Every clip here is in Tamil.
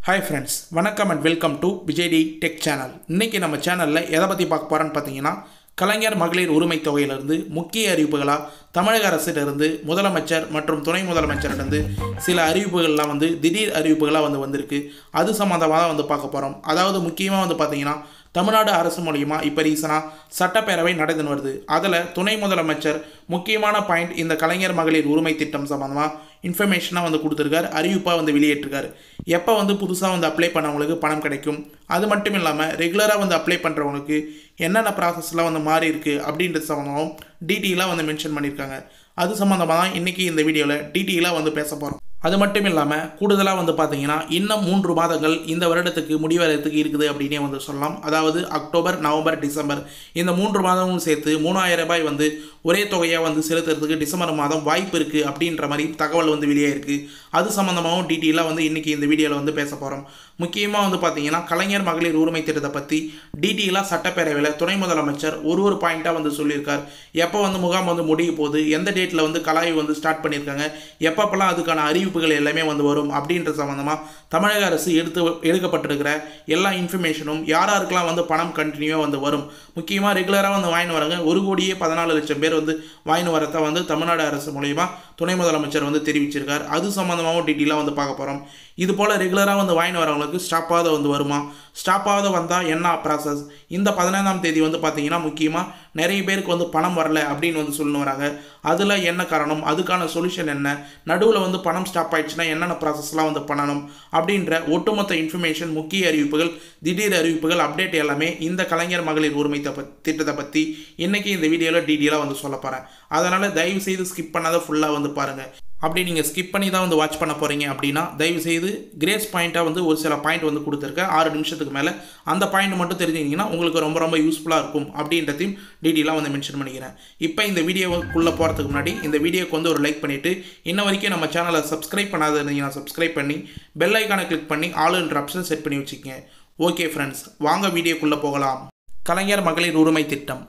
Hi friends, வணக்கம் and welcome to விஜய்டி tech channel. இன்னைக்கு நம்ம சேனல்ல எதை பத்தி பார்க்க போறோம்னு பார்த்தீங்கன்னா, கலைஞர் மகளிர் உரிமை தொகையிலிருந்து முக்கிய அறிவிப்புகளா தமிழக அரசிலிருந்து முதலமைச்சர் மற்றும் துணை முதலமைச்சரிடமிருந்து சில அறிவிப்புகள்லாம் திடீர் அறிவிப்புகளா வந்திருக்கு. அது சம்பந்தமா தான் பார்க்க போறோம். அதாவது முக்கியமா பார்த்தீங்கன்னா, தமிழ்நாடு அரசு மூலமா இப்போ ரீசனாக சட்டப்பேரவை நடந்து வருது. அதில் துணை முதலமைச்சர் முக்கியமான பாயிண்ட் இந்த கலைஞர் மகளிர் உரிமை திட்டம் சம்பந்தமாக இன்ஃபர்மேஷனாக கொடுத்துருக்காரு, அறிவிப்பாக வெளியேற்றிருக்காரு. எப்போ புதுசாக அப்ளை பண்ணவங்களுக்கு பணம் கிடைக்கும், அது மட்டும் இல்லாமல் ரெகுலராக அப்ளை பண்ணுறவங்களுக்கு என்னென்ன ப்ராசஸ்லாம் மாறி இருக்குது அப்படின்றது சம்மந்தமாகவும் டீட்டெயிலாக மென்ஷன் பண்ணியிருக்காங்க. அது சம்மந்தமாக தான் இன்றைக்கி இந்த வீடியோவில் டீட்டெயிலாக பேச போகிறோம். அது மட்டும் இல்லாமல் கூடுதலாக பார்த்தீங்கன்னா, இன்னும் 3 மாதங்கள் இந்த வருடத்துக்கு முடிவடைறதுக்கு இருக்குது அப்படின்னே சொல்லலாம். அதாவது அக்டோபர், நவம்பர், டிசம்பர் இந்த 3 மாதமும் சேர்த்து 3000 ரூபாய் ஒரே தொகையாக செலுத்துறதுக்கு டிசம்பர் மாதம் வாய்ப்பு இருக்குது அப்படின்ற மாதிரி தகவல் வெளியே இருக்குது. அது சம்மந்தமாகவும் டீட்டெயிலாக இன்றைக்கி இந்த வீடியோவில் பேச போகிறோம். முக்கியமாக பார்த்தீங்கன்னா, கலைஞர் மகளிர் உரிமை திட்டத்தை பற்றி டீட்டெயிலாக சட்டப்பேரவையில் துணை முதலமைச்சர் ஒரு பாயிண்ட்டாக சொல்லியிருக்கார். எப்போ முகாம் முடிய போகுது, எந்த டேட்டில் கலாய்வு ஸ்டார்ட் பண்ணியிருக்காங்க, எப்பப்பெல்லாம் அதுக்கான அறிவிப்புகள் எல்லாமே வரும் அப்படின்ற சம்மந்தமாக தமிழக அரசு எடுக்கப்பட்டிருக்கிற எல்லா இன்ஃபர்மேஷனும் யாராருக்கெல்லாம் பணம் கண்டினியூவாக வரும், முக்கியமாக ரெகுலராக வாங்கின்னு வராங்க 1,14 லட்சம் பேர் வாங்கின்னு வரத்தை தமிழ்நாடு அரசு மூலமா துணை முதலமைச்சர் தெரிவிச்சிருக்கார். அது சம்மந்தமாகவும் டீட்டெயிலாக பார்க்க போகிறோம். இது போல் ரெகுலராக வாங்கின்னு வரவங்களுக்கு ஸ்டாப்பாவது வருமா, ஸ்டாப்பாவது வந்தால் என்ன ப்ராசஸ், இந்த 15ஆம் தேதி பார்த்தீங்கன்னா முக்கியமாக நிறைய பேருக்கு பணம் வரல அப்படின்னு சொல்லணும் வராங்க. அதில் என்ன காரணம், அதுக்கான சொல்யூஷன் என்ன, நடுவில் பணம் ஸ்டாப் ஆயிடுச்சுன்னா என்னென்ன ப்ராசஸ்லாம் பண்ணணும் அப்படின்ற ஒட்டுமொத்த இன்ஃபர்மேஷன், முக்கிய அறிவிப்புகள், திடீர் அறிவிப்புகள், அப்டேட் எல்லாமே இந்த கலைஞர் மகளிர் உரிமை திட்டத்தை பற்றி இன்றைக்கி இந்த வீடியோவில் டீட்டெயிலாக சொல்ல போகிறேன். அதனால் தயவு செய்து ஸ்கிப் பண்ணாத ஃபுல்லாக பாருங்கள். அப்படி நீங்கள் ஸ்கிப் பண்ணி தான் வாட்ச் பண்ண போகிறீங்க அப்படின்னா தயவுசெய்து கிரேஸ் பாயிண்ட்டாக ஒரு சில பாயிண்ட் கொடுத்துருக்கேன் 6 நிமிஷத்துக்கு மேலே. அந்த பாயிண்ட் மட்டும் தெரிஞ்சிங்கன்னா உங்களுக்கு ரொம்ப யூஸ்ஃபுல்லாக இருக்கும் அப்படின்றதையும் டீட்டெயிலாக மென்ஷன் பண்ணிக்கிறேன். இப்போ இந்த வீடியோக்குள்ளே போகிறதுக்கு முன்னாடி இந்த வீடியோக்கு ஒரு லைக் பண்ணிவிட்டு இன்ன வரைக்கும் நம்ம சேனலை சப்ஸ்கிரைப் பண்ணாத இருந்தீங்கன்னா சப்ஸ்கிரைப் பண்ணி பெல் ஐக்கானை கிளிக் பண்ணி ஆளுன்ற ஆப்ஷன் செட் பண்ணி வச்சுக்கோங்க. ஓகே ஃப்ரெண்ட்ஸ், வாங்க வீடியோக்குள்ளே போகலாம். கலைஞர் மகளிர் உரிமை திட்டம்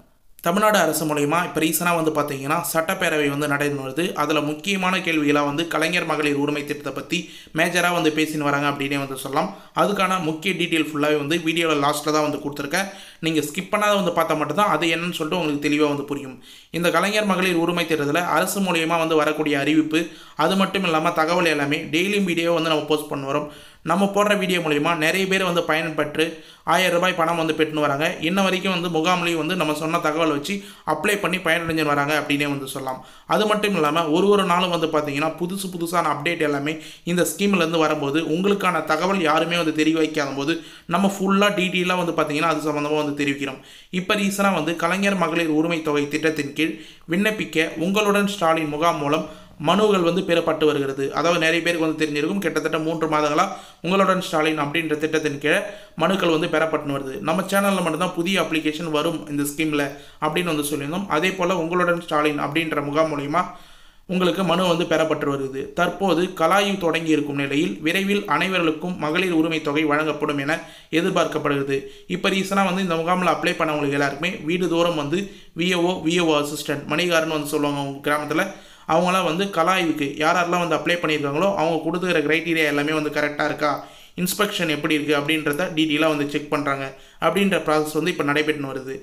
தமிழ்நாடு அரசு மூலமா இப்போ ரீசனாக பார்த்தீங்கன்னா சட்டப்பேரவை நடந்து வருது. அதில் முக்கியமான கேள்விகளாக கலைஞர் மகளிர் உரிமை திட்டத்தை பற்றி மேஜராக பேசின்னு வராங்க அப்படின்னே சொல்லலாம். அதுக்கான முக்கிய டீட்டெயில் ஃபுல்லாகவே வீடியோவில் லாஸ்ட்டில் தான் கொடுத்துருக்கேன். நீங்கள் ஸ்கிப் பண்ணாத பார்த்தா மட்டும்தான் அது என்னன்னு சொல்லிட்டு உங்களுக்கு தெளிவாக புரியும். இந்த கலைஞர் மகளிர் உரிமை திட்டத்தில் அரசு மூலியமாக வரக்கூடிய அறிவிப்பு, அது மட்டும் இல்லாமல் தகவல் எல்லாமே டெய்லியும் வீடியோ நம்ம போஸ்ட் பண்ண வரோம். நம்ம போடுற வீடியோ மூலிமா நிறைய பேர் பயன்பெற்று 1000 ரூபாய் பணம் பெற்றுன்னு வராங்க. இன்ன வரைக்கும் முகாம்லேயும் நம்ம சொன்ன தகவல் வச்சு அப்ளை பண்ணி பயனடைஞ்சு வராங்க அப்படின்னே சொல்லலாம். அது மட்டும் இல்லாமல் ஒரு நாளும் பார்த்தீங்கன்னா புதுசான அப்டேட் எல்லாமே இந்த ஸ்கீம்லேருந்து வரும்போது உங்களுக்கான தகவல் யாருமே தெரிவிக்காத போது நம்ம ஃபுல்லாக டீட்டெயிலாக பார்த்தீங்கன்னா அது சம்மந்தமாக தெரிவிக்கிறோம். இப்போ ரீசனாக கலைஞர் மகளிர் உரிமை தொகை திட்டத்தின் கீழ் விண்ணப்பிக்க உங்களுடன் ஸ்டாலின் முகாம் மூலம் மனுகள் பெறப்பட்டு வருகிறது. அதாவது நிறைய பேருக்கு தெரிஞ்சிருக்கும், கிட்டத்தட்ட 3 மாதங்களாக உங்களுடன் ஸ்டாலின் அப்படின்ற திட்டத்தின் கீழே மனுக்கள் பெறப்பட்டு வருது. நம்ம சேனலில் மட்டும்தான் புதிய அப்ளிகேஷன் வரும் இந்த ஸ்கீமில் அப்படின்னு சொல்லியிருந்தோம். அதே போல் உங்களுடன் ஸ்டாலின் அப்படின்ற முகாம் மூலிமா உங்களுக்கு மனு பெறப்பட்டு வருது. தற்போது கலாய்வு தொடங்கி இருக்கும் நிலையில் விரைவில் அனைவருக்கும் மகளிர் உரிமை தொகை வழங்கப்படும் என எதிர்பார்க்கப்படுகிறது. இப்போ ரீசனாக இந்த முகாமில் அப்ளை பண்ணவங்களுக்கு எல்லாருக்குமே வீடு தூரம் விஓ அசிஸ்டன்ட் மணிகாரன் சொல்லுவாங்க உங்கள் கிராமத்தில். அவங்களாம் கலாய்வுக்கு யாரெல்லாம் அப்ளை பண்ணியிருக்காங்களோ அவங்க கொடுத்துக்கிற க்ரைட்டீரியா எல்லாமே கரெக்டாக இருக்கா, இன்ஸ்பெக்ஷன் எப்படி இருக்குது அப்படின்றத டீட்டெயிலாக செக் பண்ணுறாங்க அப்படின்ற ப்ராசஸ் இப்போ நடைபெற்று வருது.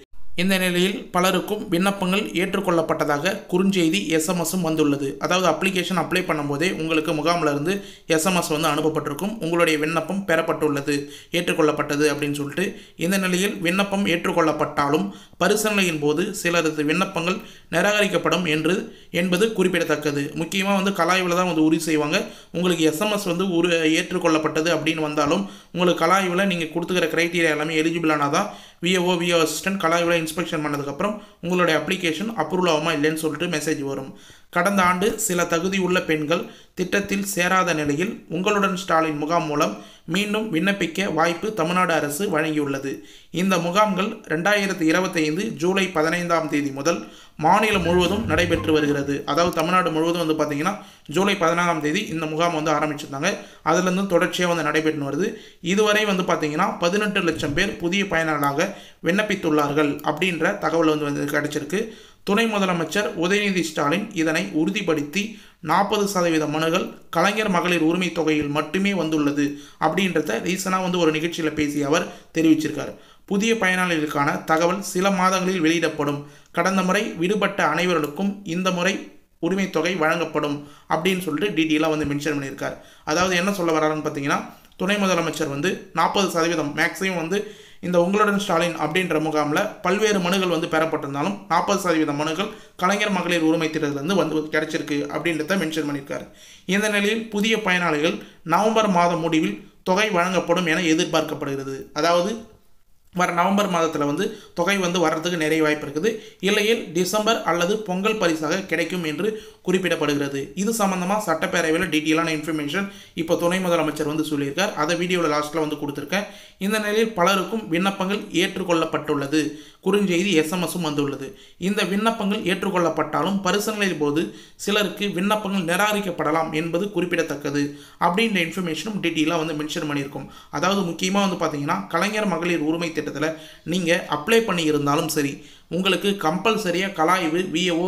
இந்த நிலையில் பலருக்கும் விண்ணப்பங்கள் ஏற்றுக்கொள்ளப்பட்டதாக குறுஞ்செய்தி எஸ்எம்எஸும் வந்துள்ளது. அதாவது அப்ளிகேஷன் அப்ளை பண்ணும்போதே உங்களுக்கு முகாமில் இருந்து எஸ்எம்எஸ் அனுப்பப்பட்டிருக்கும், உங்களுடைய விண்ணப்பம் பெறப்பட்டுள்ளது, ஏற்றுக்கொள்ளப்பட்டது அப்படின்னு சொல்லிட்டு. இந்த நிலையில் விண்ணப்பம் ஏற்றுக்கொள்ளப்பட்டாலும் பரிசீலனையின் போது சிலரது விண்ணப்பங்கள் நிராகரிக்கப்படும் என்பது குறிப்பிடத்தக்கது. முக்கியமாக கலாய்வில் தான் உறுதி செய்வாங்க. உங்களுக்கு எஸ்எம்எஸ் ஏற்றுக்கொள்ளப்பட்டது அப்படின்னு வந்தாலும் உங்களுக்கு கலாய்வில் நீங்கள் கொடுத்துக்கிற க்ரைட்டீரியா எல்லாமே எலிஜிபிளானதான் விஓ அசிஸ்டன்ட் கலாய்வில் இன்ஸ்பெக்ஷன் பண்ணதுக்கப்புறம் உங்களுடைய அப்ளிகேஷன் அப்ரூவல் ஆகுமா இல்லைன்னு சொல்லிட்டு மெசேஜ் வரும். கடந்த ஆண்டு சில தகுதியுள்ள பெண்கள் திட்டத்தில் சேராத நிலையில் உங்களுடன் ஸ்டாலின் முகாம் மூலம் மீண்டும் விண்ணப்பிக்க வாய்ப்பு தமிழ்நாடு அரசு வழங்கியுள்ளது. இந்த முகாம்கள் 2025 ஜூலை 15ஆம் தேதி முதல் மாநிலம் முழுவதும் நடைபெற்று வருகிறது. அதாவது தமிழ்நாடு முழுவதும் பார்த்தீங்கன்னா ஜூலை 16ஆம் தேதி இந்த முகாம் ஆரம்பிச்சிருந்தாங்க. அதுலேருந்து தொடர்ச்சியாக நடைபெற்று வருது. இதுவரை பார்த்தீங்கன்னா 18 லட்சம் பேர் புதிய பயனாளராக விண்ணப்பித்துள்ளார்கள் அப்படின்ற தகவல் கிடைச்சிருக்கு. துணை முதலமைச்சர் உதயநிதி ஸ்டாலின் இதனை உறுதிப்படுத்தி 40% மனுகள் கலைஞர் மகளிர் உரிமை தொகையில் மட்டுமே வந்துள்ளது அப்படின்றத ரீசனாக வந்து ஒரு நிகழ்ச்சியில் பேசிய அவர் தெரிவிச்சிருக்கார். புதிய பயனாளிகளுக்கான தகவல் சில மாதங்களில் வெளியிடப்படும். கடந்த முறை விடுபட்ட அனைவருக்கும் இந்த முறை உரிமை தொகை வழங்கப்படும் அப்படின்னு சொல்லிட்டு டீட்டெயிலாக வந்து மென்ஷன் பண்ணியிருக்கார். அதாவது என்ன சொல்ல வராருன்னு பார்த்தீங்கன்னா, துணை முதலமைச்சர் வந்து 40% மேக்ஸிமம் வந்து இந்த உங்களுடன் ஸ்டாலின் அப்படின்ற முகாமில் பல்வேறு மனுகள் வந்து பெறப்பட்டிருந்தாலும் 40% மனுகள் கலைஞர் மகளிர் உரிமை திட்டத்திலிருந்து வந்து கிடைச்சிருக்கு அப்படின்றத மென்ஷன் பண்ணியிருக்காரு. இந்த நிலையில் புதிய பயனாளிகள் நவம்பர் மாத முடிவில் தொகை வழங்கப்படும் என எதிர்பார்க்கப்படுகிறது. அதாவது வர நவம்பர் மாதத்தில் வந்து தொகை வந்து வர்றதுக்கு நிறைய வாய்ப்பு இருக்குது. இல்லையில் டிசம்பர் அல்லது பொங்கல் பரிசாக கிடைக்கும் என்று குறிப்பிடப்படுகிறது. இது சம்பந்தமாக சட்டப்பேரவையில் டீட்டெயிலான இன்ஃபர்மேஷன் இப்போ துணை முதலமைச்சர் வந்து சொல்லியிருக்கார். அதை வீடியோவில் லாஸ்ட்டில் வந்து கொடுத்துருக்கேன். இந்த நிலையில் பலருக்கும் விண்ணப்பங்கள் ஏற்றுக்கொள்ளப்பட்டுள்ளது. குறுஞ்செய்தி எஸ்எம்எஸும் வந்துள்ளது. இந்த விண்ணப்பங்கள் ஏற்றுக்கொள்ளப்பட்டாலும் பரிசீலனை போது சிலருக்கு விண்ணப்பங்கள் நிராகரிக்கப்படலாம் என்பது குறிப்பிடத்தக்கது அப்படின்ற இன்ஃபர்மேஷனும் டீட்டெயிலாக வந்து மென்ஷன் பண்ணியிருக்கோம். அதாவது முக்கியமாக வந்து பார்த்தீங்கன்னா, கலைஞர் மகளிர் உரிமை திட்டத்தில் நீங்கள் அப்ளை பண்ணி இருந்தாலும் சரி, உங்களுக்கு கம்பல்சரியாக கலாய்வு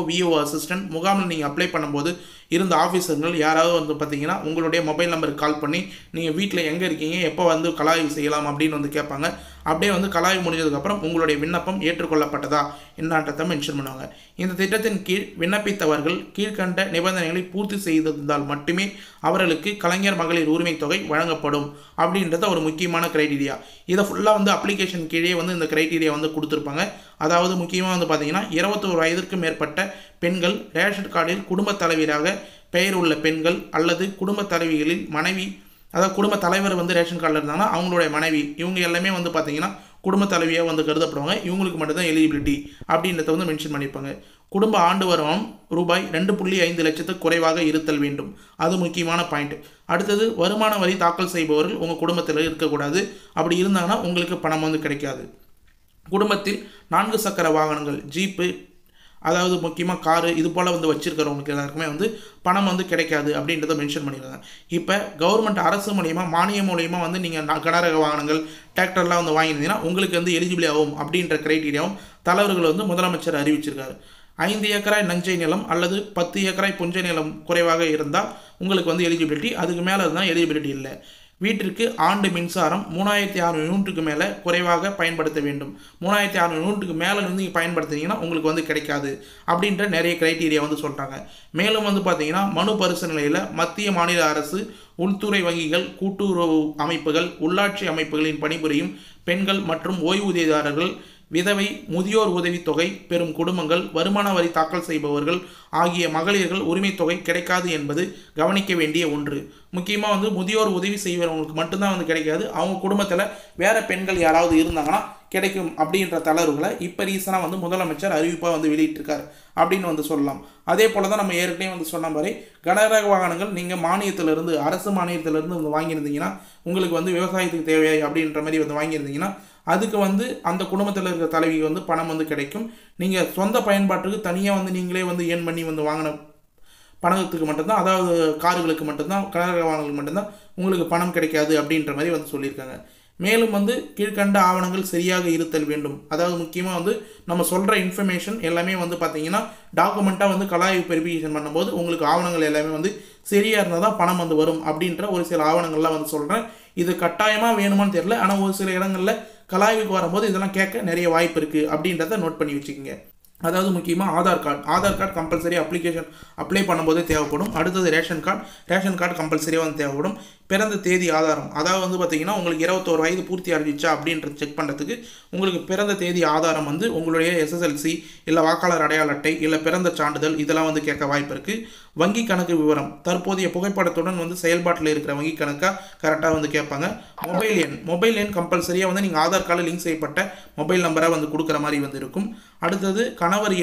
விஓ அசிஸ்டன்ட் முகாமில் நீங்கள் அப்ளை பண்ணும்போது இருந்த ஆஃபீஸர்கள் யாராவது வந்து பார்த்தீங்கன்னா உங்களுடைய மொபைல் நம்பருக்கு கால் பண்ணி நீங்கள் வீட்டில் எங்கே இருக்கீங்க, எப்போ வந்து கலாய்வு செய்யலாம் அப்படின்னு வந்து கேட்பாங்க. அப்படியே வந்து கலாய்வு முடிஞ்சதுக்கப்புறம் உங்களுடைய விண்ணப்பம் ஏற்றுக்கொள்ளப்பட்டதா என்னன்றதை மென்ஷன் பண்ணுவாங்க. இந்த திட்டத்தின் கீழ் விண்ணப்பித்தவர்கள் கீழ்கண்ட நிபந்தனைகளை பூர்த்தி செய்திருந்தால் மட்டுமே அவர்களுக்கு கலைஞர் மகளிர் உரிமை தொகை வழங்கப்படும் அப்படின்றத ஒரு முக்கியமான கிரைட்டீரியா. இதை ஃபுல்லாக வந்து அப்ளிகேஷன் கீழே வந்து இந்த கிரைட்டீரியா வந்து கொடுத்துருப்பாங்க. அதாவது முக்கியமாக வந்து பார்த்தீங்கன்னா 21 வயதிற்கு மேற்பட்ட பெண்கள், ரேஷன் கார்டில் குடும்ப தலைவராக பெயர் உள்ள பெண்கள் அல்லது குடும்ப தலைவிகளில் மனைவி, அதாவது குடும்ப தலைவர் வந்து ரேஷன் கார்டில் இருந்தாங்கன்னா அவங்களுடைய மனைவி, இவங்க எல்லாமே வந்து பார்த்தீங்கன்னா குடும்ப தலைவியாக வந்து கருதப்படுவாங்க. இவங்களுக்கு மட்டும்தான் எலிஜிபிலிட்டி அப்படின்றத வந்து மென்ஷன் பண்ணியிருப்பாங்க. குடும்ப ஆண்டு வருமானம் ரூபாய் 2.5 லட்சத்துக்கு குறைவாக இருத்தல் வேண்டும். அது முக்கியமான பாயிண்ட். அடுத்தது, வருமான வரி தாக்கல் செய்பவர்கள் உங்கள் குடும்பத்தில் இருக்கக்கூடாது. அப்படி இருந்தாங்கன்னா உங்களுக்கு பணம் வந்து கிடைக்காது. குடும்பத்தில் 4 சக்கர வாகனங்கள், ஜீப்பு, அதாவது முக்கியமாக காரு இது போல் வந்து வச்சுருக்கிறவங்களுக்கு எல்லாருக்குமே வந்து பணம் வந்து கிடைக்காது அப்படின்றத மென்ஷன் பண்ணியிருக்காங்க. இப்போ கவர்மெண்ட் அரசு மூலியமாக மானியம் மூலியமாக வந்து நீங்கள் கனரக வாகனங்கள், டிராக்டர்லாம் வந்து வாங்கியிருந்தீங்கன்னா உங்களுக்கு வந்து எலிஜிபிள் ஆகும் அப்படின்ற கிரைட்டீரியாவும் தலைவர்கள் வந்து முதலமைச்சர் அறிவிச்சிருக்காரு. 5 ஏக்கராய் நஞ்சை நிலம் அல்லது 10 ஏக்கராய் புஞ்சை நிலம் குறைவாக இருந்தால் உங்களுக்கு வந்து எலிஜிபிலிட்டி, அதுக்கு மேலே இருந்தால் எலிஜிபிலிட்டி இல்லை. வீட்டிற்கு ஆண்டு மின்சாரம் 3600 யூனிட்டுக்கு மேலே குறைவாக பயன்படுத்த வேண்டும். 3600 யூனிட்டுக்கு மேலே வந்து நீங்கள் பயன்படுத்துனீங்கன்னா உங்களுக்கு வந்து கிடைக்காது அப்படின்ற நிறைய கிரைட்டீரியா வந்து சொல்கிறாங்க. மேலும் வந்து பார்த்தீங்கன்னா, மனு பரிசீலனையில் மத்திய மாநில அரசு, உள்துறை வங்கிகள், கூட்டுறவு அமைப்புகள், உள்ளாட்சி அமைப்புகளின் பணிபுரியும் பெண்கள் மற்றும் ஓய்வூதியதாரர்கள், விதவை, முதியோர் உதவித்தொகை பெறும் குடும்பங்கள், வருமான வரி தாக்கல் செய்பவர்கள் ஆகிய மகளிர்கள் உரிமை தொகை கிடைக்காது என்பது கவனிக்க வேண்டிய ஒன்று. முக்கியமாக வந்து முதியோர் உதவி செய்வவங்களுக்கு மட்டும்தான் வந்து கிடைக்காது. அவங்க குடும்பத்தில் வேறு பெண்கள் யாராவது இருந்தாங்கன்னா கிடைக்கும் அப்படின்ற தளர்வுகளை இப்போ ரீசனாக வந்து முதலமைச்சர் அறிவிப்பாக வந்து வெளியிட்டிருக்கார் அப்படின்னு வந்து சொல்லலாம். அதே போல் தான் நம்ம ஏற்கனவே வந்து சொன்ன மாதிரி கனரக வாகனங்கள் நீங்கள் மானியத்திலிருந்து, அரசு மானியத்திலிருந்து வந்து வாங்கியிருந்தீங்கன்னா, உங்களுக்கு வந்து விவசாயத்துக்கு தேவையாய் அப்படின்ற மாதிரி வந்து வாங்கியிருந்தீங்கன்னா அதுக்கு வந்து அந்த குடும்பத்தில் இருக்கிற தலைவிக்கு வந்து பணம் வந்து கிடைக்கும். நீங்கள் சொந்த பயன்பாட்டுக்கு தனியாக வந்து நீங்களே வந்து ஏர்ன் பண்ணி வந்து வாங்கின பணத்துக்கு மட்டும்தான், அதாவது கார்களுக்கு மட்டும்தான், கனரக வாகனங்களுக்கு மட்டும்தான் உங்களுக்கு பணம் கிடைக்காது அப்படின்ற மாதிரி வந்து சொல்லியிருக்காங்க. மேலும் வந்து கீழ்கண்ட ஆவணங்கள் சரியாக இருத்தல் வேண்டும். அதாவது முக்கியமாக வந்து நம்ம சொல்கிற இன்ஃபர்மேஷன் எல்லாமே வந்து பார்த்தீங்கன்னா டாக்குமெண்ட்டாக வந்து கலாய்வு வெரிஃபிகேஷன் பண்ணும்போது உங்களுக்கு ஆவணங்கள் எல்லாமே வந்து சரியாக இருந்தால் தான் பணம் வந்து வரும் அப்படின்ற ஒரு சில ஆவணங்கள்லாம் வந்து சொல்கிறேன். இது கட்டாயமாக வேணுமான்னு தெரியல, ஆனால் ஒரு சில இடங்களில் கலாய்வுக்கு வரும்போது இதெல்லாம் கேட்க நிறைய வாய்ப்பு இருக்குது அப்படின்றத நோட் பண்ணி வச்சுக்கோங்க. அதாவது முக்கியமாக ஆதார் கார்டு கம்பல்சரி அப்ளை பண்ணும்போதே தேவைப்படும். அடுத்தது ரேஷன் கார்டு கம்பல்சரியாக வந்து தேவைப்படும். பிறந்த தேதி ஆதாரம், அதாவது வந்து பார்த்திங்கன்னா உங்களுக்கு 21 வயது பூர்த்தி அடைஞ்சிச்சா அப்படின்றத செக் பண்ணுறதுக்கு உங்களுக்கு பிறந்த தேதி ஆதாரம் வந்து உங்களுடைய SSLC இல்லை வாக்காளர் அடையாள அட்டை இல்லை பிறந்த சான்றிதழ் இதெல்லாம் வந்து கேட்க வாய்ப்பு இருக்குது. வங்கி கணக்கு விவரம், தற்போதைய புகைப்படத்துடன் வந்து செயல்பாட்டில் இருக்கிற வங்கி கணக்காக கரெக்டாக வந்து கேட்பாங்க. மொபைல் எண் கம்பல்சரியாக வந்து நீங்கள் ஆதார் கார்டில் லிங்க் செய்யப்பட்ட மொபைல் நம்பரை வந்து கொடுக்குற மாதிரி வந்து இருக்கும். அடுத்தது, கணவர்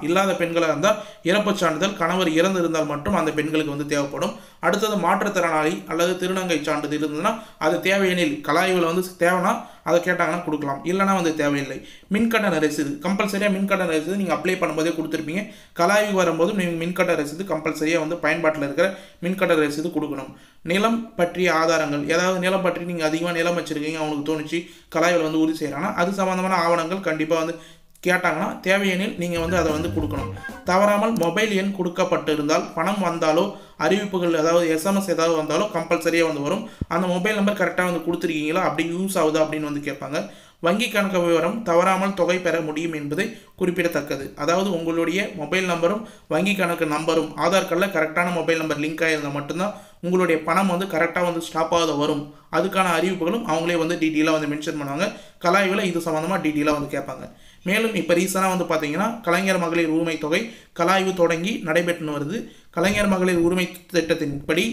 இல்லாத பெண்களாக இருந்தால் இறப்புச் சான்றிதழ், கணவர் இறந்து இருந்தால் மட்டும் அந்த பெண்களுக்கு வந்து தேவைப்படும். அடுத்தது, மாற்றுத்திறனாளி அல்லது திருநங்கை சான்றிதழ் இருந்ததுன்னா அது தேவையெனில் கலாய்வில் வந்து தேவைன்னா அதை கேட்டாங்கன்னா கொடுக்கலாம், இல்லைனா வந்து தேவையில்லை. மின்கட்டண ரசீது கம்பல்சரியாக மின்கட்டண ரசீது நீங்கள் அப்ளை பண்ணும்போதே கொடுத்துருப்பீங்க. கலாய்வு வரும்போது நீங்கள் மின்கட்டண ரசீது கம்பல்சரியாக வந்து பயன்பாட்டில் இருக்கிற மின்கட்டண ரசீது கொடுக்கணும். நிலம் பற்றிய ஆதாரங்கள், ஏதாவது நிலம் பற்றி நீங்கள் அதிகமாக நிலம் வச்சுருக்கீங்க, அவங்களுக்கு தோணுச்சு கலாய்வில் வந்து உறுதி செய்கிறாங்கன்னா அது சம்மந்தமான ஆவணங்கள் கண்டிப்பாக வந்து கேட்டாங்கன்னா தேவையெனில் நீங்கள் வந்து அதை வந்து கொடுக்கணும். தவறாமல் மொபைல் எண் கொடுக்கப்பட்டு இருந்தால் பணம் வந்தாலோ அறிவிப்புகள் அதாவது எஸ்எம்எஸ் ஏதாவது வந்தாலோ கம்பல்சரியாக வந்து வரும். அந்த மொபைல் நம்பர் கரெக்டாக வந்து கொடுத்துருக்கீங்களா, அப்படி யூஸ் ஆகுதா அப்படின்னு வந்து கேட்பாங்க. வங்கி கணக்கு விவரம் தவறாமல் தொகை பெற முடியும் என்பதை குறிப்பிடத்தக்கது. அதாவது உங்களுடைய மொபைல் நம்பரும் வங்கி கணக்கு நம்பரும் ஆதார் கார்டில் கரெக்டான மொபைல் நம்பர் லிங்க் ஆகியிருந்தால் மட்டும்தான் உங்களுடைய பணம் வந்து கரெக்டாக வந்து ஸ்டாப் ஆகாத வரும். அதுக்கான அறிவிப்புகளும் அவங்களே வந்து டீட்டெயிலாக வந்து மென்ஷன் பண்ணுவாங்க. கலாய்வில் இது சம்மந்தமாக டீட்டெயிலாக வந்து கேட்பாங்க. மேலும் இப்போ ரீசனாக வந்து பார்த்தீங்கன்னா கலைஞர் மகளிர் உரிமை தொகை கலாய்வு தொடங்கி நடைபெற்றுன்னு வருது. கலைஞர் மகளிர் உரிமை திட்டத்தின்படி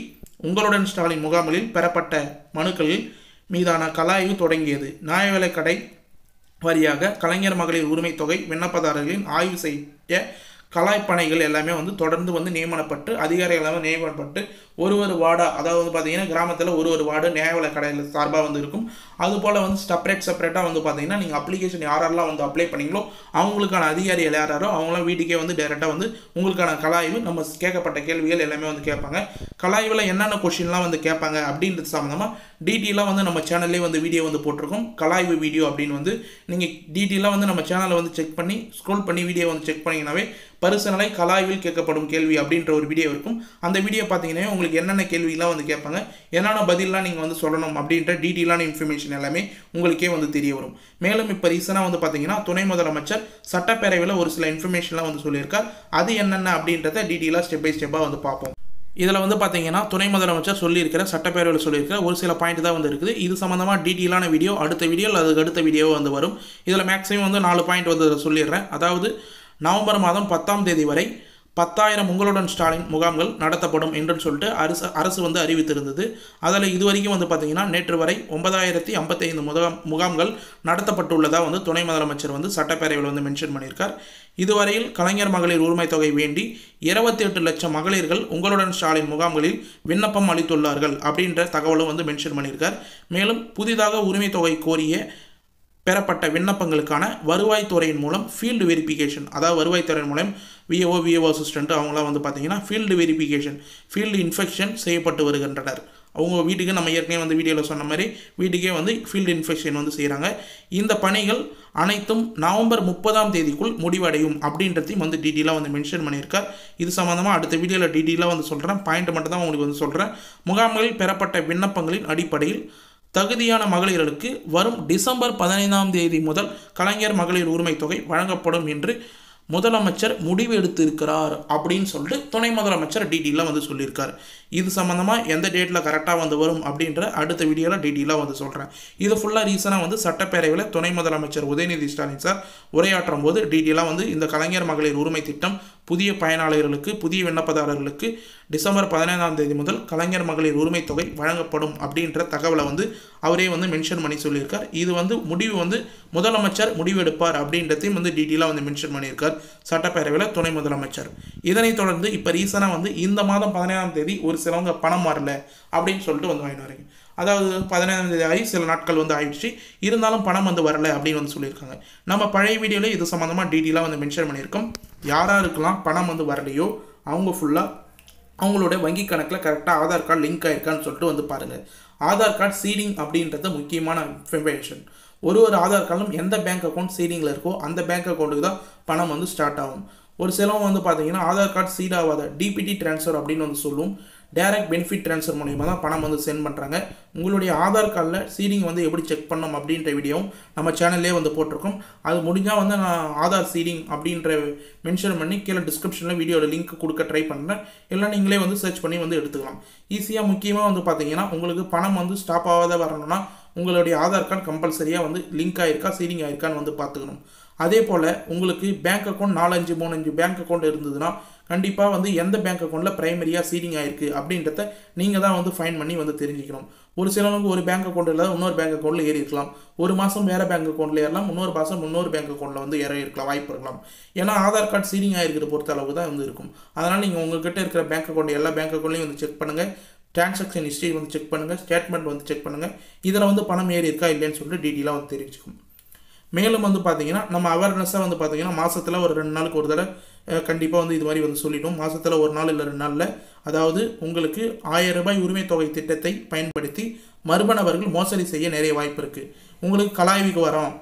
உங்களுடன் ஸ்டாலின் முகாம்களில் பெறப்பட்ட மனுக்களில் மீதான கலாய்வு தொடங்கியது. நியாய விலைக் கடை வாரியாக கலைஞர் மகளிர் உரிமை தொகை விண்ணப்பதாரர்களின் ஆய்வு செய்ய கலாய்ப்பணைகள் எல்லாமே வந்து தொடர்ந்து வந்து நியமனப்பட்டு அதிகாரிகள் எல்லாமே நியமனப்பட்டு ஒரு வார்டாக அதாவது வந்து பார்த்தீங்கன்னா கிராமத்தில் ஒரு வார்டு நியாய விலைக் கடையில் சார்பாக வந்து இருக்கும். அதுபோல் வந்து செப்பரேட்டாக வந்து பார்த்தீங்கன்னா நீங்கள் அப்ளிகேஷன் யாரெல்லாம் வந்து அப்ளை பண்ணீங்களோ அவங்களுக்கான அதிகாரிகள் யாரோ அவங்களாம் வீட்டுக்கே வந்து டைரெக்டாக வந்து உங்களுக்கான கலாய்வு நம்ம கேட்கப்பட்ட கேள்விகள் எல்லாமே வந்து கேட்பாங்க. கலாய்வில் என்னென்ன கொஷின்லாம் வந்து கேட்பாங்க அப்படின்றது சம்மந்தமாக டீட்டெயிலாக வந்து நம்ம சேனல்லே வந்து வீடியோ வந்து போட்டிருக்கோம். கலாய்வு வீடியோ அப்படின்னு வந்து நீங்கள் டீட்டெயிலாக வந்து நம்ம சேனலை வந்து செக் பண்ணி ஸ்க்ரோல் பண்ணி வீடியோ வந்து செக் பண்ணிங்கனாவே பரிசனலை கலாய்வில் கேட்கப்படும் கேள்வி அப்படின்ற ஒரு வீடியோ இருக்கும். அந்த வீடியோ பார்த்தீங்கன்னா உங்களுக்கு என்னென்ன கேள்விலாம் வந்து கேட்பாங்க, என்னென்ன பதிலாம் நீங்கள் வந்து சொல்லணும் அப்படின்ற டீட்டெயிலான இன்ஃபர்மேஷன் எல்லாமே உங்களுக்கே வந்து தெரிய வரும். மேலும் இப்போ ரீசனாக வந்து பார்த்தீங்கன்னா துணை முதலமைச்சர் சட்டப்பேரவையில் ஒரு சில இன்ஃபர்மேஷன்லாம் வந்து சொல்லியிருக்கார். அது என்னென்ன அப்படின்றத டீட்டெயிலாக ஸ்டெப் பை ஸ்டெப்பாக வந்து பார்ப்போம். இதில் வந்து பார்த்தீங்கன்னா துணை முதலமைச்சர் சொல்லியிருக்கிற சட்டப்பேரவையில் சொல்லியிருக்கிற ஒரு சில பாயிண்ட் தான் வந்து இருக்குது. இது சம்மந்தமாக டீட்டெயிலான வீடியோ அடுத்த வீடியோவில் அதுக்கு அடுத்த வீடியோ வந்து வரும். இதில் மேக்ஸிமம் வந்து 4 பாயிண்ட் வந்து சொல்லிடுறேன். அதாவது நவம்பர் மாதம் 10ஆம் தேதி வரை 10,000 உங்களுடன் ஸ்டாலின் முகாம்கள் நடத்தப்படும் என்று சொல்லிட்டு அரசு வந்து அறிவித்திருந்தது. அதில் இதுவரைக்கும் வந்து பார்த்தீங்கன்னா நேற்று வரை 9,055 முகாம்கள் நடத்தப்பட்டுள்ளதாக வந்து துணை முதலமைச்சர் வந்து சட்டப்பேரவையில் வந்து மென்ஷன் பண்ணியிருக்கார். இதுவரையில் கலைஞர் மகளிர் உரிமை தொகை வேண்டி 28 லட்சம் மகளிர்கள் உங்களுடன் ஸ்டாலின் முகாம்களில் விண்ணப்பம் அளித்துள்ளார்கள் அப்படின்ற தகவலும் வந்து மென்ஷன் பண்ணியிருக்கார். மேலும் புதிதாக உரிமை தொகை கோரிய பெறப்பட்ட விண்ணப்பங்களுக்கான வருவாய்த்துறையின் மூலம் ஃபீல்டு வெரிஃபிகேஷன் அதாவது வருவாய்த்துறையின் மூலம் விஓ அசிஸ்டன்ட் அவங்களாம் வந்து பார்த்தீங்கன்னா ஃபீல்டு வெரிஃபிகேஷன் ஃபீல்டு இன்ஃபெக்ஷன் செய்யப்பட்டு வருகின்றனர். அவங்க வீட்டுக்கு நம்ம ஏற்கனவே வந்து வீடியோவில் சொன்ன மாதிரி வீட்டுக்கே வந்து ஃபீல்டு இன்ஃபெக்ஷன் வந்து செய்கிறாங்க. இந்த பணிகள் அனைத்தும் நவம்பர் 30ஆம் தேதிக்குள் முடிவடையும் அப்படின்றதையும் வந்து டீட்டெயிலாக வந்து மென்ஷன் பண்ணியிருக்கார். இது சம்மந்தமாக அடுத்த வீடியோவில் டீட்டெயிலாக வந்து சொல்கிறேன். பாயிண்ட் மட்டும் தான் உங்களுக்கு வந்து சொல்கிறேன். முகாம்களில் பெறப்பட்ட விண்ணப்பங்களின் அடிப்படையில் தகுதியான மகளிர்களுக்கு வரும் டிசம்பர் 15ஆம் தேதி முதல் கலைஞர் மகளிர் உரிமை தொகை வழங்கப்படும் என்று முதலமைச்சர் முடிவு எடுத்திருக்கிறார் அப்படின்னு சொல்லிட்டு துணை முதலமைச்சர் டீட்டெயிலாக வந்து சொல்லியிருக்கார். இது சம்மந்தமாக எந்த டேட்டில் கரெக்டாக வந்து வரும் அப்படின்ற அடுத்த வீடியோவில் டீட்டெயிலாக வந்து சொல்கிறேன். இது ஃபுல்லாக ரீசனாக வந்து சட்டப்பேரவையில் துணை முதலமைச்சர் உதயநிதி ஸ்டாலின் சார் உரையாற்றும் போது டீட்டெயிலாக வந்து இந்த கலைஞர் மகளிர் உரிமை திட்டம் புதிய பயனாளர்களுக்கு புதிய விண்ணப்பதாரர்களுக்கு டிசம்பர் 15ஆம் தேதி முதல் கலைஞர் மகளிர் உரிமை தொகை வழங்கப்படும் அப்படின்ற தகவலை வந்து அவரே வந்து மென்ஷன் பண்ணி சொல்லியிருக்கார். இது வந்து முடிவு வந்து முதலமைச்சர் முடிவு எடுப்பார் அப்படின்றதையும் வந்து டீட்டெயிலாக வந்து மென்ஷன் பண்ணியிருக்கார் சட்டப்பேரவையில் துணை முதலமைச்சர். இதனைத் தொடர்ந்து இப்போ ரீசனாக வந்து இந்த மாதம் 15ஆம் தேதி ஒரு சிலவங்க பணம் வரல அப்படின்னு சொல்லிட்டு வந்து வாங்கிட்டு வரீங்க. அதாவது 15ஆம் தேதி ஆகி சில நாட்கள் வந்து ஆயிடுச்சு, இருந்தாலும் பணம் வந்து வரல அப்படின்னு வந்து சொல்லியிருக்காங்க. நம்ம பழைய வீடியோவில் இது சம்மந்தமாக டீட்டெயிலாக வந்து மென்ஷன் பண்ணியிருக்கோம். யாராருக்கெல்லாம் பணம் வந்து வரலையோ அவங்க ஃபுல்லாக அவங்களோட வங்கி கணக்கில் கரெக்டாக ஆதார் கார்டு லிங்க் ஆகிருக்கான்னு சொல்லிட்டு வந்து பாருங்கள். ஆதார் கார்டு சீடிங் அப்படின்றது முக்கியமான இன்ஃபர்மேஷன். ஒரு ஆதார் கார்டும் எந்த பேங்க் அக்கௌண்ட் சீடிங்கில் இருக்கோ அந்த பேங்க் அக்கௌண்ட்டுக்கு தான் பணம் வந்து ஸ்டார்ட் ஆகும். ஒரு சிலவங்க வந்து பார்த்தீங்கன்னா ஆதார் கார்டு சீட் ஆகாத டிபிடி ட்ரான்ஸ்ஃபர் அப்படின்னு வந்து சொல்லுவோம். டைரக்ட் பெனிஃபிட் ட்ரான்ஸ்ஃபர் மூலிமா தான் பணம் வந்து சென்ட் பண்ணுறாங்க. உங்களுடைய ஆதார் கார்டில் சீடிங் வந்து எப்படி செக் பண்ணணும் அப்படின்ற வீடியோவும் நம்ம சேனல்லே வந்து போட்டிருக்கோம். அது முடிஞ்சால் வந்து நான் ஆதார் சீடிங் அப்படின்ற மென்ஷன் பண்ணி கீழே டிஸ்கிரிப்ஷனில் வீடியோட லிங்க் கொடுக்க ட்ரை பண்ணுறேன். இல்லை நீங்களே வந்து சர்ச் பண்ணி வந்து எடுத்துக்கலாம். ஈஸியாக முக்கியமாக வந்து பார்த்தீங்கன்னா உங்களுக்கு பணம் வந்து ஸ்டாப் ஆகாத வரணும்னா உங்களுடைய ஆதார் கார்டு கம்பல்சரியாக வந்து லிங்க் ஆகிருக்கா சீடிங் ஆகிருக்கான்னு வந்து பார்த்துக்கணும். அதே போல் உங்களுக்கு பேங்க் அக்கௌண்ட் 4-5 பேங்க் அக்கௌண்ட் இருந்ததுன்னா கண்டிப்பாக வந்து எந்த பேங்க் அக்கௌண்ட்டில் ப்ரைமரியாக சீடிங் ஆகிருக்கு அப்படின்றத நீங்கள் தான் வந்து ஃபைன் பண்ணி வந்து தெரிஞ்சுக்கணும். ஒரு சிலவங்க ஒரு பேங்க் அக்கௌண்ட் இல்லாத இன்னொரு பேங்க் அக்கௌண்ட்டில் ஏறி இருக்கலாம். ஒரு மாதம் வேறு பேங்க் அக்கௌண்ட்டில் ஏறலாம், இன்னொரு மாதம் இன்னொரு பேங்க் அக்கௌண்ட்டில் வந்து ஏற இருக்கலாம், வாய்ப்பு இருக்கலாம். ஏன்னா ஆதார் கார்டு சீடிங் ஆகிருக்கிற பொறுத்த அளவு தான் வந்து இருக்கும். அதனால் நீங்கள் உங்கள்கிட்ட இருக்கிற பேங்க் அக்கௌண்ட் எல்லா பேங்க் அக்கௌண்ட்லையும் வந்து செக் பண்ணுங்கள். டிரான்சாக்ஷன் ஹிஸ்ட்ரி வந்து செக் பண்ணுங்கள், ஸ்டேட்மெண்ட் வந்து செக் பண்ணுங்கள். இதில் வந்து பணம் ஏறி இருக்கா இல்லைன்னு சொல்லிட்டு டீட்டெயிலாக வந்து தெரிஞ்சுக்கும். மேலும் வந்து பார்த்தீங்கன்னா நம்ம அவேர்னஸாக வந்து பார்த்தீங்கன்னா மாதத்தில் ஒரு 2 நாளுக்கு ஒரு தடவை கண்டிப்பாக வந்து இது மாதிரி வந்து சொல்லிட்டோம். மாதத்தில் 1 நாள் இல்லை 2 நாளில் அதாவது உங்களுக்கு 1000 ரூபாய் உரிமை தொகை திட்டத்தை பயன்படுத்தி மர்ம நபர்கள் மோசடி செய்ய நிறைய வாய்ப்பு இருக்குது. உங்களுக்கு கலாய்வுக்கு வரோம்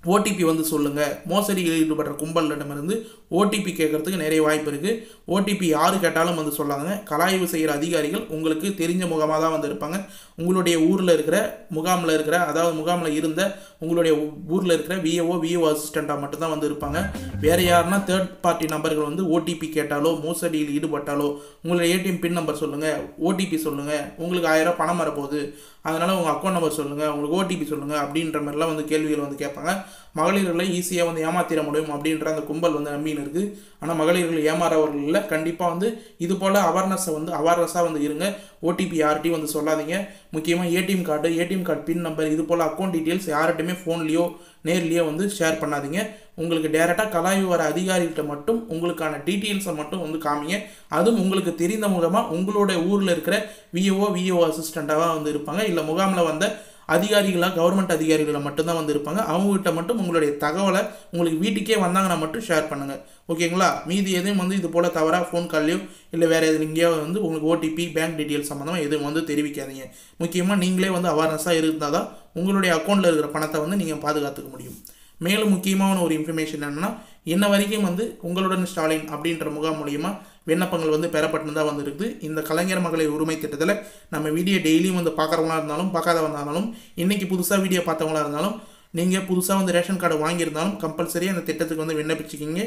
ஓடிபி வந்து சொல்லுங்கள். மோசடியில் ஈடுபடுற கும்பலிடமிருந்து ஓடிபி கேட்கறதுக்கு நிறைய வாய்ப்பு இருக்குது. ஓடிபி யார் கேட்டாலும் வந்து சொல்லாதுங்க. கலாய்வு செய்கிற அதிகாரிகள் உங்களுக்கு தெரிஞ்ச முகமாக தான் வந்து இருப்பாங்க. உங்களுடைய ஊரில் இருக்கிற முகாமில் இருந்த உங்களுடைய ஊரில் இருக்கிற விஓ அசிஸ்டண்ட்டாக மட்டும்தான் வந்து இருப்பாங்க. வேறு யாருன்னா தேர்ட் பார்ட்டி நம்பர்கள் வந்து ஓடிபி கேட்டாலோ மோசடியில் ஈடுபட்டாலோ உங்களுடைய ஏடிஎம் பின் நம்பர் சொல்லுங்கள், ஓடிபி சொல்லுங்கள், உங்களுக்கு 1000 ரூபா பணம் வரப்போகுது, அதனால் உங்கள் அக்கௌண்ட் நம்பர் சொல்லுங்கள், உங்களுக்கு ஓடிபி சொல்லுங்கள் அப்படின்ற மாதிரிலாம் வந்து கேள்விகள் வந்து கேட்பாங்க. மகளிர்களை ஈஸியாக வந்து ஏமாத்திட முடியும் அப்படின்ற அந்த கும்பல் வந்து நம்பின்னு இருக்குது. ஆனால் மகளிர்கள் ஏமாறவர்களில் கண்டிப்பாக வந்து இது போல் அவேர்னஸாக வந்து இருங்க. ஓடிபி யார்கிட்டையும் வந்து சொல்லாதீங்க. முக்கியமாக ஏடிஎம் கார்டு பின் நம்பர் இது போல் அக்கௌண்ட் டீட்டெயில்ஸ் யார்கிட்டையுமே ஃபோன்லேயோ நேர்லேயோ வந்து ஷேர் பண்ணாதீங்க. உங்களுக்கு டேரெக்டாக கலாய்வு வர அதிகாரிகிட்ட மட்டும் உங்களுக்கான டீட்டெயில்ஸை மட்டும் வந்து காமிங்க. அதுவும் உங்களுக்கு தெரிந்த முகமாக உங்களோட ஊரில் இருக்கிற விஓ அசிஸ்டண்ட்டாக வந்து இருப்பாங்க. இல்லை முகாமில் வந்த கவர்மெண்ட் அதிகாரிகளை மட்டும்தான் வந்து இருப்பாங்க. அவங்ககிட்ட மட்டும் உங்களுடைய தகவலை உங்களுக்கு வீட்டுக்கே வந்தாங்கன்னா மட்டும் ஷேர் பண்ணுங்கள். ஓகேங்களா? மீதி எதுவும் வந்து இது போல் தவறாக ஃபோன் கால்லையோ இல்லை வேறு எது எங்கேயாவது வந்து உங்களுக்கு ஓடிபி பேங்க் டீட்டெயில்ஸ் சம்மந்தமாக எதுவும் வந்து தெரிவிக்காதீங்க. முக்கியமாக நீங்களே வந்து அவேர்னஸாக இருந்தால் தான் உங்களுடைய அக்கௌண்ட்டில் இருக்கிற பணத்தை வந்து நீங்கள் பாதுகாத்துக்க முடியும். மேலும் முக்கியமான ஒரு இன்ஃபர்மேஷன் என்னென்னா, இன்ன வரைக்கும் வந்து உங்களுடன் ஸ்டாலின் அப்படின்ற முகாம் மூலிமா விண்ணப்பங்கள் வந்து பெறப்பட்டு தான் வந்து இருக்குது. இந்த கலைஞர் மகளிர் உரிமை திட்டத்தில் நம்ம வீடியோ டெய்லியும் வந்து பார்க்குறவங்களா இருந்தாலும் பார்க்காதவங்களா இருந்தாலும் இன்றைக்கி புதுசாக வீடியோ பார்த்தவங்களா இருந்தாலும் நீங்கள் புதுசாக வந்து ரேஷன் கார்டு வாங்கியிருந்தாலும் கம்பல்சரியாக அந்த திட்டத்துக்கு வந்து விண்ணப்பிச்சுக்கிங்க.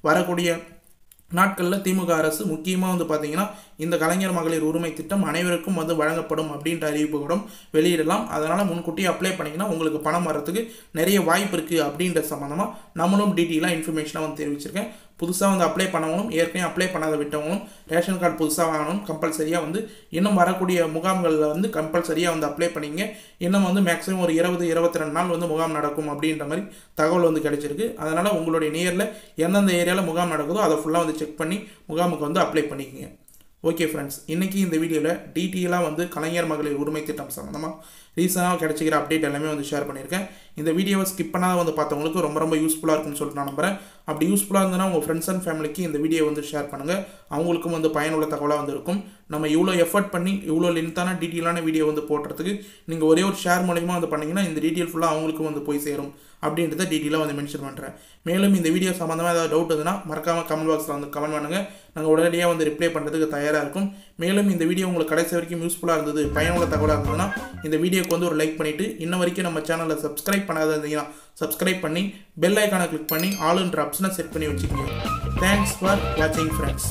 வரக்கூடிய நாட்களில் திமுக அரசு முக்கியமாக வந்து பார்த்திங்கன்னா இந்த கலைஞர் மகளிர் உரிமை திட்டம் அனைவருக்கும் வந்து வழங்கப்படும் அப்படின்ற அறிவிப்பு கூட வெளியிடலாம். அதனால் முன்கூட்டியே அப்ளை பண்ணிங்கன்னா உங்களுக்கு பணம் வர்றதுக்கு நிறைய வாய்ப்பு இருக்குது அப்படின்ற சம்மந்தமாக நம்மளும் டீட்டெயிலாக இன்ஃபர்மேஷனாக வந்து தெரிவிச்சிருக்கேன். புதுசாக வந்து அப்ளை பண்ணவங்களும் ஏற்கனவே அப்ளை பண்ணாத விட்டவங்களும் ரேஷன் கார்டு புதுசாக வாங்கணும் கம்பல்சரியாக வந்து இன்னும் வரக்கூடிய முகாம்களில் வந்து கம்பல்சரியாக வந்து அப்ளை பண்ணிங்க. இன்னும் வந்து மேக்ஸிமம் ஒரு 22 நாள் வந்து முகாம் நடக்கும் அப்படின்ற மாதிரி தகவல் வந்து கிடைச்சிருக்கு. அதனால் உங்களுடைய நியரில் எந்தெந்த ஏரியாவில் முகாம் நடக்குதோ அதை ஃபுல்லாக வந்து செக் பண்ணி முகாமுக்கு வந்து அப்ளை பண்ணிக்கோங்க. ஓகே ஃப்ரெண்ட்ஸ், இன்றைக்கி இந்த வீடியோவில் டீட்டெயிலாக வந்து கலைஞர் மகளிர் உரிமை திட்டம் சம்மந்தமாக ரீசனாக கிடைச்சிக்கிற அப்டேட் எல்லாமே வந்து ஷேர் பண்ணியிருக்கேன். இந்த வீடியோவை ஸ்கிப் பண்ணாத வந்து பார்த்தவங்களுக்கு ரொம்ப யூஸ்ஃபுல்லாக இருக்கும்னு சொல்லிட்டு நான் நம்புகிறேன். அப்படி யூஸ்ஃபுல்லாக இருந்ததுன்னா உங்கள் ஃப்ரெண்ட்ஸ் அண்ட் ஃபேமிலிக்கு இந்த வீடியோ வந்து ஷேர் பண்ணுங்கள். அவங்களுக்கும் வந்து பயனுள்ள தகவலாக வந்து இருக்கும். நம்ம இவ்வளோ எஃபர்ட் பண்ணி இவ்வளோ லென்த்தான டீட்டெயிலான வீடியோ வந்து போடுறதுக்கு நீங்கள் ஒரே ஒரு ஷேர் மூலிமா வந்து பண்ணிங்கன்னா இந்த டீட்டெயில் ஃபுல்லாக அவங்களுக்கும் வந்து போய் சேரும் அப்படின்றத டீட்டெயிலாக வந்து மென்ஷன் பண்ணுறேன். மேலும் இந்த வீடியோ சம்மந்தமாக ஏதாவது டவுட் இருந்ததுன்னா மறக்காமல் கமெண்ட் பாக்ஸில் வந்து கமெண்ட் பண்ணுங்கள். நாங்கள் உடனடியாக வந்து ரிப்ளை பண்ணுறதுக்கு தயாராக இருக்கும். மேலும் இந்த வீடியோ உங்களுக்கு கடைசி வரைக்கும் யூஸ்ஃபுல்லாக இருந்தது, பயனுள்ள தகவலாக இருந்ததுன்னா இந்த வீடியோக்கு வந்து ஒரு லைக் பண்ணிவிட்டு இன்ன வரைக்கும் நம்ம சேனலில் சப்ஸ்கிரைப் பண்ணாத இருந்தீங்கன்னா சப்ஸ்கிரைப் பண்ணி பெல் ஐக்கானை கிளிக் பண்ணி ஆளுன்ற ஆப்ஷனை செட் பண்ணி வச்சுக்கோங்க. தேங்க்ஸ் ஃபார் வாட்சிங் ஃப்ரெண்ட்ஸ்.